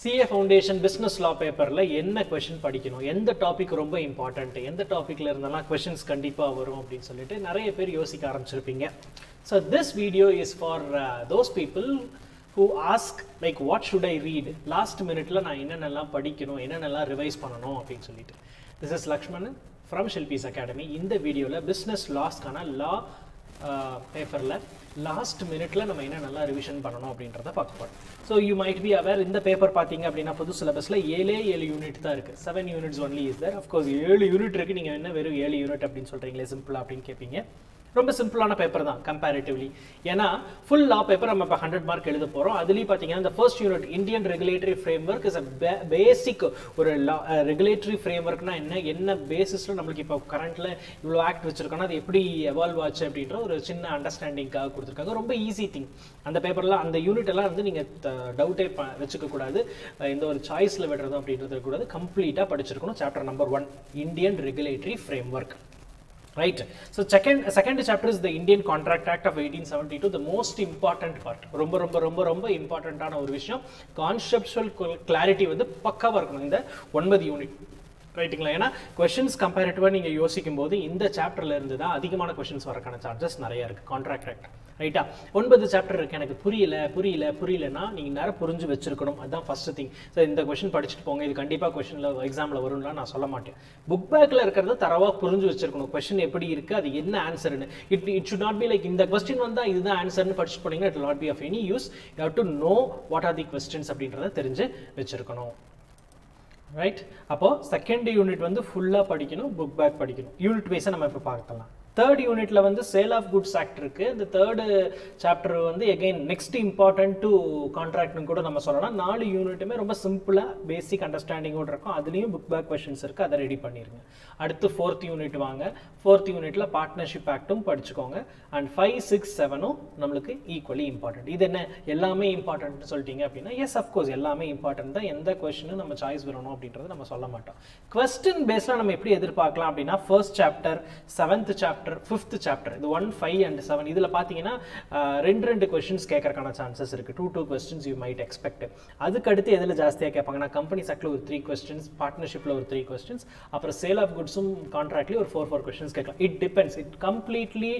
CA Foundation Business Law பேப்பரில் என்ன question படிக்கணும், எந்த டாபிக் ரொம்ப இம்பார்ட்டன்ட், எந்த டாப்பிக்கில் இருந்தாலும் கொஷின்ஸ் கண்டிப்பாக வரும் அப்படின்னு சொல்லிட்டு நிறைய பேர் யோசிக்க ஆரம்பிச்சிருப்பீங்க. So this video is for those people who ask like what should I read, last மினிட்ல நான் என்னென்னலாம் படிக்கணும், என்னென்னலாம் ரிவைஸ் பண்ணணும் அப்படின்னு சொல்லிட்டு. This is Lakshmanan from Shilpis Academy. இந்த வீடியோவில் பிஸ்னஸ் லாஸ்க்கான லா பேப்பரில் லாஸ்ட் மினிட்ல நம்ம என்ன நல்லா ரிவிஷன் பண்ணணும் அப்படின்றத பார்க்க போகிறோம். So you might be aware, இந்த பேப்பர் பார்த்தீங்க அப்படின்னா புது சிலபஸில் 7 யூனிட் தான் இருக்குது. 7 units only is there. Of course 7 unit இருக்குது. நீங்கள் என்ன வெறும் 7 யூனிட் அப்படின்னு சொல்கிறீங்களே சிம்பிளாக அப்படின்னு கேட்பீங்க. ரொம்ப சிம்பிளான பேப்பர் தான் கம்பேரிட்டிவ்லி. ஏன்னா ஃபுல் லா பேப்பர் நம்ம இப்போ 100 மார்க் எழுத போகிறோம். அதுலேயும் பார்த்தீங்கன்னா இந்த first unit Indian regulatory framework is a basic ஒரு லா. ரெகுலேட்டரி ஃப்ரேம்வொர்க்னா என்ன பேசிஸில் நம்மளுக்கு இப்போ கரண்ட்டில் இவ்வளோ ஆக்ட் வச்சுருக்கோன்னா அது எப்படி எவால்வ் ஆச்சு அப்படின்ற ஒரு சின்ன அண்டர்ஸ்டாண்டிங்காக கொடுத்துருக்காங்க. ரொம்ப ஈஸி திங். அந்த பேப்பரில் அந்த யூனிட் எல்லாம் வந்து நீங்கள் டவுட்டே வச்சுக்க கூடாது, எந்த ஒரு சாய்ஸில் விடுறதும் அப்படின்றது கூடாது. கம்ப்ளீட்டாக படிச்சிருக்கணும். Chapter number 1 Indian regulatory framework. Right. So second chapter is the Indian Contract Act of 1872, the most important part. ரொம்ப இம்பார்ட்டன்ட்டான ஒரு விஷயம். கான்செப்சுவல் கிளாரிட்டி வந்து பக்காவாக இருக்கணும் இந்த 9 யூனிட். ரைட்டுங்களா? ஏன்னா கொஷின்ஸ் கம்பேரிட்டிவாக நீங்கள் யோசிக்கும் போது இந்த சாப்டர்ல இருந்து தான் அதிகமான கொஷின்ஸ் வரக்கான சான்சஸ் நிறைய இருக்குது. கான்ட்ராக்ட் ஆக்ட் ரைட்டா? 9 சாப்டர் இருக்குது. எனக்கு புரியலன்னா நீங்கள் நேரம் புரிஞ்சு வச்சிருக்கணும். அதுதான் ஃபர்ஸ்ட் திங். ஸோ இந்த கொஷின் படிச்சுட்டு போங்க, இது கண்டிப்பாக கொஷினில் எக்ஸாமில் வரும்லாம் நான் சொல்ல மாட்டேன். புக் பேக்கில் இருக்கிறத தரவாக புரிஞ்சு வச்சிருக்கணும். கொஷின் எப்படி இருக்குது, அது என்ன ஆன்சர்னு. It should not be like இந்த கொஸ்டின் வந்தால் இதுதான் ஆன்சர்னு படிச்சுட்டு போனீங்கன்னா it will not be of any use. You have to know what are the questions அப்படின்றத தெரிஞ்சு வச்சிருக்கணும். ரைட்? அப்போ செகண்ட் யூனிட் வந்து ஃபுல்லாக படிக்கணும், புக் பேக் படிக்கணும். யூனிட் வைஸாக நம்ம இப்போ பார்க்கலாம். தேர்ட் யூனிட்ல வந்து சேல் ஆஃப் குட்ஸ் ஆக்ட் இருக்கு. இந்த தேர்டு சாப்டர் வந்து எகைன் நெக்ஸ்ட் இம்பார்ட்டன்ட் டு கான்ட்ராக்ட்னு கூட நம்ம சொல்லலாம். 4 யூனிட்டுமே ரொம்ப சிம்பிளா பேசிக் அண்டர்ஸ்டாண்டிங்கோட இருக்கும். அதுலேயும் புக் பேக் கொஸ்டின்ஸ் இருக்கு, அதை ரெடி பண்ணிருங்க. அடுத்து 4th யூனிட் வாங்க. 4th யூனிட்ல பார்ட்னர்ஷிப் ஆக்டும் படிச்சுக்கோங்க. அண்ட் 5, 6, 7ம் நம்மளுக்கு ஈக்குவலி இம்பார்ட்டன்ட். இது என்ன எல்லாமே இம்பார்ட்டன்ட் சொல்லிட்டீங்க அப்படின்னா எஸ் அஃப்கோர்ஸ் எல்லாமே இம்பார்ட்டன்ட் தான். எந்த கொஸ்டினும் நம்ம சாய்ஸ் வரணும் அப்படின்றது நம்ம சொல்ல மாட்டோம். கொஸ்டின் பேஸ்ல நம்ம எப்படி எதிர்பார்க்கலாம் அப்படின்னா first chapter, 7th chapter, 5th chapter, இது 1, 5 and 7 இதுல பாத்தீங்கன்னா ரெண்டு क्वेश्चंस கேட்கறதுக்கான சான்சஸ் இருக்கு. 2 क्वेश्चंस you might expect. அதுக்கு அடுத்து எதுல ஜாஸ்தியா கேட்பாங்கன்னா கம்பெனி செக்ல ஒரு 3 क्वेश्चंस, பார்ட்னர்ஷிப்ல ஒரு 3 क्वेश्चंस, அப்புறம் சேல் ஆஃப் குட்ஸும் கான்ட்ராக்ட்லயே ஒரு 4 क्वेश्चंस கேட்கலாம். It depends. It completely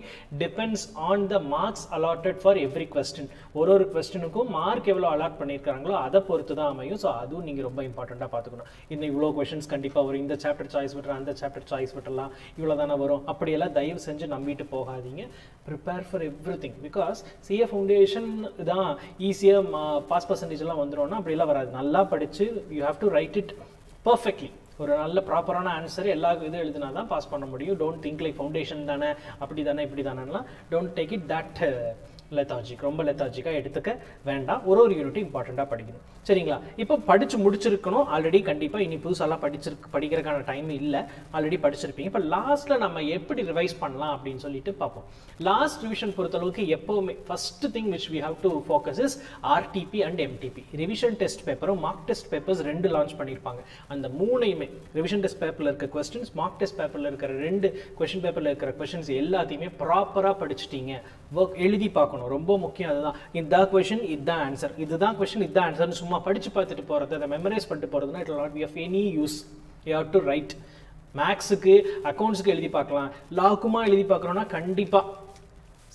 depends on the marks allotted for every question. ஒரு क्वेश्चनக்கும் மார்க் எவ்வளவு அலாட் பண்ணிருக்காங்களோ அதை பொறுத்து தான் அமையும். சோ அதுவும் நீங்க ரொம்ப இம்பார்ட்டன்ட்டா பாத்துக்கணும். இந்த இவ்ளோ क्वेश्चंस கண்டிப்பா வரும், இந்த சாப்டர் சாய்ஸ் விட்டுற, அந்த சாப்டர் சாய்ஸ் விட்டுறலாம், இவ்வளவுதான வரும் அப்படி எல்லாம் தயவு செஞ்சு நம்பிட்டு போகாதீங்க. Prepare for everything. Because CA foundation தான் ஈஸியாக பாஸ் பர்சன்டேஜ் எல்லாம் வந்துடும்னா அப்படிலாம் வராது. நல்லா படிச்சு you have to right it perfectly. ஒரு நல்ல ப்ராப்பரான ஆன்சர் எல்லா இது எழுதினா தான் பாஸ் பண்ண முடியும். டோன்ட் திங்க் லைக் ஃபவுண்டேஷன் தானே அப்படி தானே இப்படி தானேலாம் don't take it that lethargic. ரொம்ப லெத்தாஜிக்காக எடுத்துக்க வேண்டாம். ஒரு யூனிட்டும் இம்பார்ட்டண்ட்டாக படிக்கணும். சரிங்களா? இப்போ படித்து முடிச்சிருக்கணும் ஆல்ரெடி. கண்டிப்பாக இனி புதுசாலாம் படிக்கிறதுக்கான டைம் இல்லை, ஆல்ரெடி படிச்சிருப்பீங்க. இப்போ லாஸ்ட்டில் நம்ம எப்படி ரிவைஸ் பண்ணலாம் அப்படின்னு சொல்லிட்டு பார்ப்போம். லாஸ்ட் ரிவிஷன் பொறுத்தளவுக்கு எப்போவுமே first thing which we have to focus is RTP and MTP. Revision test பேப்பரும் மார்க் டெஸ்ட் பேப்பர்ஸ் 2 லான்ச் பண்ணியிருப்பாங்க. அந்த 3யுமே ரிவிஷன் டெஸ்ட் பேப்பரில் இருக்க கொஸ்டின்ஸ், மார்க் டெஸ்ட் பேப்பரில் இருக்கிற 2 கொஸ்டின் பேப்பரில் இருக்கிற கொஸ்டின்ஸ் எல்லாத்தையுமே ப்ராப்பராக படிச்சுட்டீங்க. ஒர்க் எழுதி பார்க்கணும், ரொம்ப முக்கியம். அதுதான் இந்த கொஸ்டின் இதுதான் ஆன்சர், இதுதான் கொஸ்டின் இதுதான் ஆன்சர்னு சும்மா படிச்சு பார்த்துட்டு போறது, அதை மெமரைஸ் பண்ணிட்டு போறதுன்னா it will not be of any use. You have to write. மேக்ஸுக்கு அக்கௌண்ட்ஸுக்கு எழுதி பார்க்கலாம், லாக்குமா எழுதி பார்க்கணும்னா கண்டிப்பா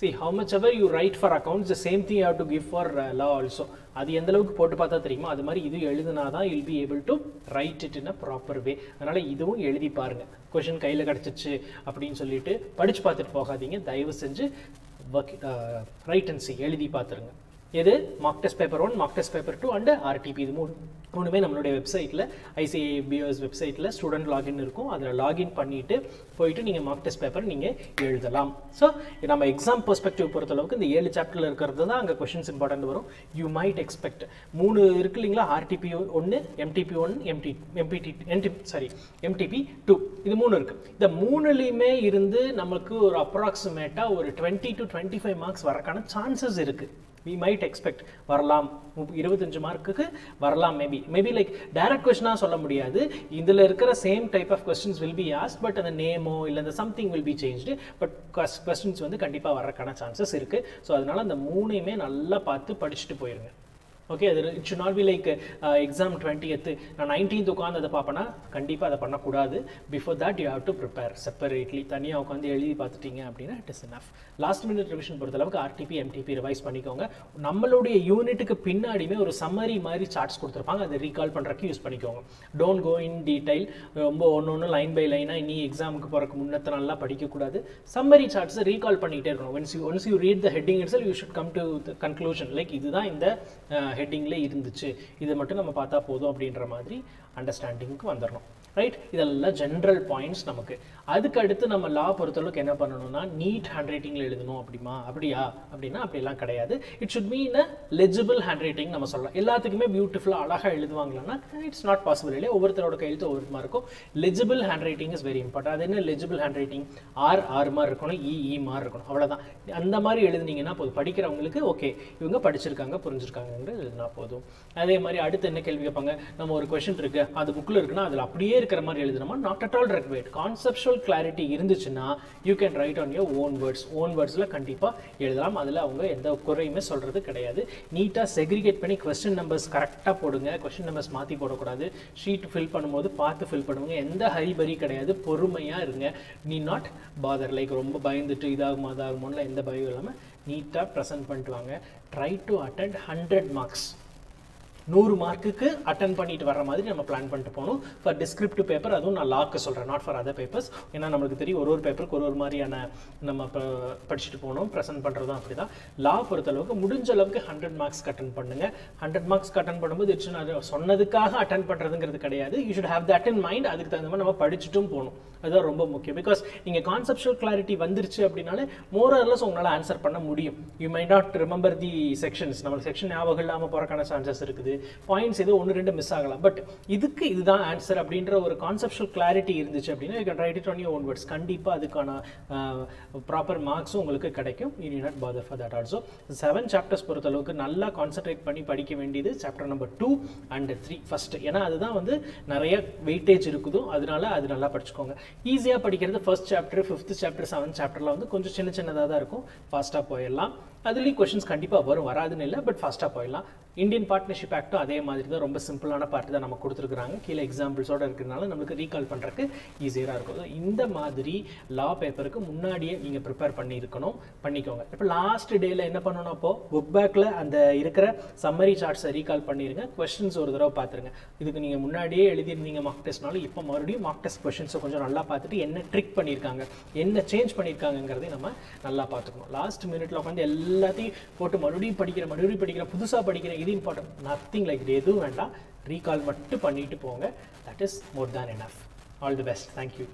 see how much ever you write for accounts, the same thing you have to give for law also. அது எந்த அளவுக்கு போட்டு பார்த்தா தெரியுமா, அது மாதிரி இது எழுதுனாதான் you'll be able to write it in a proper way. அதனால இதுவும் எழுதி பாருங்க. கொஸ்டின் கையில கிடைச்சிச்சு அப்படின்னு சொல்லிட்டு படிச்சு பார்த்துட்டு போகாதீங்க. தயவு செஞ்சு ரைட் அண்ட் சி எழுதி பார்த்துருங்க. எது mark test paper 1, mark test paper 2 and RTP. இது மூணுமே நம்மளுடைய வெப்சைட்டில் ICABS வெப்சைட்டில் ஸ்டூடெண்ட் லாகின் இருக்கும். அதில் லாகின் பண்ணிட்டு போயிட்டு நீங்கள் மார்க் டெஸ்ட் பேப்பர் நீங்கள் எழுதலாம். ஸோ நம்ம எக்ஸாம் பெர்ஸ்பெக்டிவ் பொறுத்தளவுக்கு இந்த 7 சாப்டரில் இருக்கிறது தான் அங்கே கொஸ்டின்ஸ் இம்பார்ட்டன்ட் வரும். யூ மைட் எக்ஸ்பெக்ட் 3 இருக்கு இல்லைங்களா, RTP 1, MTP 1, MTP 2, இது 3 இருக்கு. இந்த 3லையுமே இருந்து நமக்கு ஒரு அப்ராக்சிமேட்டாக ஒரு 20 to 25 மார்க்ஸ் வரக்கான சான்சஸ் இருக்கு. we might expect வரலாம். 25 மார்க்குக்கு வரலாம். மேபி லைக் டைரக்ட் கொஸ்டினா சொல்ல முடியாது. இதுல இருக்கிற same type of questions will be asked, but அந்த நேமோ இல்ல அந்த something will be changed, but questions வந்து கண்டிப்பா வரக்கான சான்சஸ் இருக்கு. ஸோ அதனால அந்த 3யுமே நல்லா பார்த்து படிச்சுட்டு போயிருங்க. ஓகே, அது it should not be like exam 20th நான் 19th உட்காந்து அதை பார்ப்பேன்னா கண்டிப்பாக அதை பண்ணக்கூடாது. Before that you have to prepare separately. தனியாக உட்காந்து எழுதி பார்த்துட்டீங்க அப்படின்னா it is enough. Last minute revision பொறுத்தளவுக்கு RTP MTP ரிவைஸ் பண்ணிக்கோங்க. நம்மளுடைய யூனிட்டுக்கு பின்னாடியுமே ஒரு சம்மரி மாதிரி சார்ட்ஸ் கொடுத்துருப்பாங்க, அதை ரீகால் பண்ணுறதுக்கு யூஸ் பண்ணிக்கோங்க. டோன்ட் கோ இன் டீடைல், ரொம்ப ஒன்று லைன் பை லைனாக நீ எக்ஸாமுக்கு போகிறக்கு முன்னத்த நாள்லாம் படிக்கக்கூடாது. சம்மரி சார்ட்ஸை ரீகால் பண்ணிகிட்டே இருக்கணும். Once you read the heading itself you should come to the conclusion, like இதுதான் இந்த ஹெட்டிங்கில் இருந்துச்சு, இதை மட்டும் நம்ம பார்த்தா போதும் அப்படின்ற மாதிரி அண்டர்ஸ்டாண்டிங்க்கு வந்துடணும். ரைட், இதெல்லாம் ஜென்ரல் பாயிண்ட்ஸ் நமக்கு. அதுக்கு அடுத்து நம்ம லா பொறுத்தளவுக்கு என்ன பண்ணணும்னா நீட் ஹேண்ட் ரைட்டிங்கில் எழுதணும். அப்படியா அப்படின்னா அப்படிலாம் கிடையாது. It should mean a legible hand writing நம்ம சொல்லலாம். எல்லாத்துக்குமே பியூட்டிஃபுல்லாக அழகாக எழுதுவாங்களா, இட்ஸ் நாட் பாசிபிள் இல்லையா. ஒவ்வொருத்தரோட கையெழுத்து ஒவ்வொரு மாதிரி இருக்கும். Legible hand writing is very important. அது என்ன லெஜிபிள் ஹேண்ட் ரைட்டிங்? ஆர் மாதிரி இருக்கணும், இ மாதிரி இருக்கணும், அவ்வளோதான். அந்த மாதிரி எழுதுனீங்கன்னா போதும், படிக்கிறவங்களுக்கு ஓகே இவங்க படிச்சிருக்காங்க புரிஞ்சிருக்காங்கிறது எழுதுனா போதும். அதே மாதிரி அடுத்து என்ன கேள்வி கேட்பாங்க, நம்ம ஒரு கொஸ்டின் இருக்கு அது புக்கில் இருக்குன்னா அதில் அப்படியே இருக்கிற மாதிரி எழுதணுமா? Not at all required. Conceptual clarity இருந்துச்சுன்னா you can write on your own words. Own வேர்ட்ஸில் கண்டிப்பாக எழுதலாம். அதில் அவங்க எந்த குறையுமே சொல்கிறது கிடையாது. நீட்டாக செக்ரிகேட் பண்ணி கொஸ்டின் நம்பர்ஸ் கரெக்டாக போடுங்க. கொஸ்டின் நம்பர்ஸ் மாற்றி போடக்கூடாது. ஷீட் ஃபில் பண்ணும்போது பார்த்து ஃபில் பண்ணுவாங்க. எந்த ஹரிபரி கிடையாது, பொறுமையாக இருங்க. நீ நாட் பாதர் லைக் ரொம்ப பயந்துட்டு இதாகுமோன்னு எந்த பயம் இல்லாமல் நீட்டாக ப்ரெசென்ட் பண்ணிட்டு வாங்க. Try to attend 100 marks. 100 மார்க்குக்கு அட்டன் பண்ணிட்டு வர மாதிரி நம்ம பிளான் பண்ணிட்டு போகணும். ஃபார் டிஸ்கிரிப்டிவ் பேப்பர், அதுவும் நான் லாக்கு சொல்கிறேன், நாட் ஃபார் அதர் பேப்பர்ஸ். ஏன்னா நம்மளுக்கு தெரியும் ஒரு பேப்பருக்கு ஒரு மாதிரியான நம்ம படிச்சுட்டு போகணும். ப்ரெசென்ட் பண்ணுறதும் அப்படி தான். லா பொறுத்தளவுக்கு முடிஞ்ச அளவுக்கு 100 மார்க்ஸ்க்கு அட்டன் பண்ணுங்கள். 100 மார்க்ஸ்க்கு அட்டன் பண்ணும்போது இட்ஸ் சொன்னதுக்காக அட்டன் பண்ணுறதுங்கிறது கிடையாது. You should have that in mind. அதுக்கு தகுந்த மாதிரி நம்ம படிச்சுட்டும் போகணும். அதுதான் ரொம்ப முக்கியம். பிகாஸ் நீங்கள் கான்செப்சுவல் கிளாரிட்டி வந்துருச்சு அப்படின்னாலே மோர் ஆர்லெஸ் உங்களால் ஆன்சர் பண்ண முடியும். You my not remember the sections. நம்மளுக்கு செக்ஷன் ஞாபகம் இல்லாமல் போகிறக்கான சான்சஸ் இருக்குது. பாயிண்ட்ஸ் ஏதோ 1-2 மிஸ் ஆகலாம். பட் இதுக்கு இதுதான் ஆன்சர் அப்படின்ற ஒரு கான்செப்சுவல் கிளாரிட்டி இருந்துச்சு அப்படின்னா you can right it on your own words. கண்டிப்பாக அதுக்கான ப்ராப்பர் மார்க்ஸும் உங்களுக்கு கிடைக்கும். You need not bother for that also. 7 chapters பொறுத்தளவுக்கு நல்லா கான்சென்ட்ரேட் பண்ணி படிக்க வேண்டியது சாப்டர் நம்பர் 2 and 3 ஃபஸ்ட்டு. ஏன்னா அதுதான் வந்து நிறைய வெயிட்டேஜ் இருக்குதோ, அதனால அது நல்லா படிச்சுக்கோங்க. ஈஸியாக படிக்கிறது first chapter, 5th chapter, 7th சாப்டரில் வந்து கொஞ்சம் சின்னதாக தான் இருக்கும். ஃபாஸ்ட்டாக போயிடலாம். அதுலேயும் கொஷின்ஸ் கண்டிப்பாக வராதுன்னு இல்லை, பட் ஃபாஸ்ட்டாக போயிடலாம். இந்தியன் பார்ட்னர்ஷிப் ஆக்டும் அதே மாதிரி தான், ரொம்ப சிம்பிளான பார்ட் தான் நம்ம கொடுத்துருக்குறாங்க. கீழே எக்ஸாம்பிள்ஸோடு இருக்கிறதுனால நம்மளுக்கு ரீகால் பண்ணுறதுக்கு ஈஸியாக இருக்கும். இந்த மாதிரி லா பேப்பருக்கு முன்னாடியே நீங்கள் ப்ரிப்பேர் பண்ணிக்கோங்க. இப்போ லாஸ்ட் டேயில் என்ன பண்ணணும், அப்போது புக் பேக்கில் அந்த இருக்கிற சம்மரி சார்ட்ஸை ரீகால் பண்ணிடுங்க. கொஸ்டின்ஸ் ஒரு தடவை பார்த்துருங்க. இதுக்கு நீங்கள் முன்னாடியே எழுதியிருந்தீங்க மார்க் டெஸ்ட்னாலும் இப்போ மறுபடியும் மார்க் டெஸ்ட் கொஸ்டின்ஸை கொஞ்சம் நல்லா பார்த்துட்டு என்ன ட்ரிக் பண்ணியிருக்காங்க, என்ன சேஞ்ச் பண்ணியிருக்காங்கிறதையும் நம்ம நல்லா பார்த்துக்கணும். லாஸ்ட் மினிட்ல உட்காந்து எல்லாத்தையும் போட்டு மறுபடியும் படிக்கிறேன் புதுசாக படிக்கிறேன், இது இம்பார்ட்டன்ட், நத்திங் லைக் இது எதுவும் வேண்டாம். ரீகால் மட்டும் பண்ணிட்டு போங்க. That is more than enough. All the best. Thank you.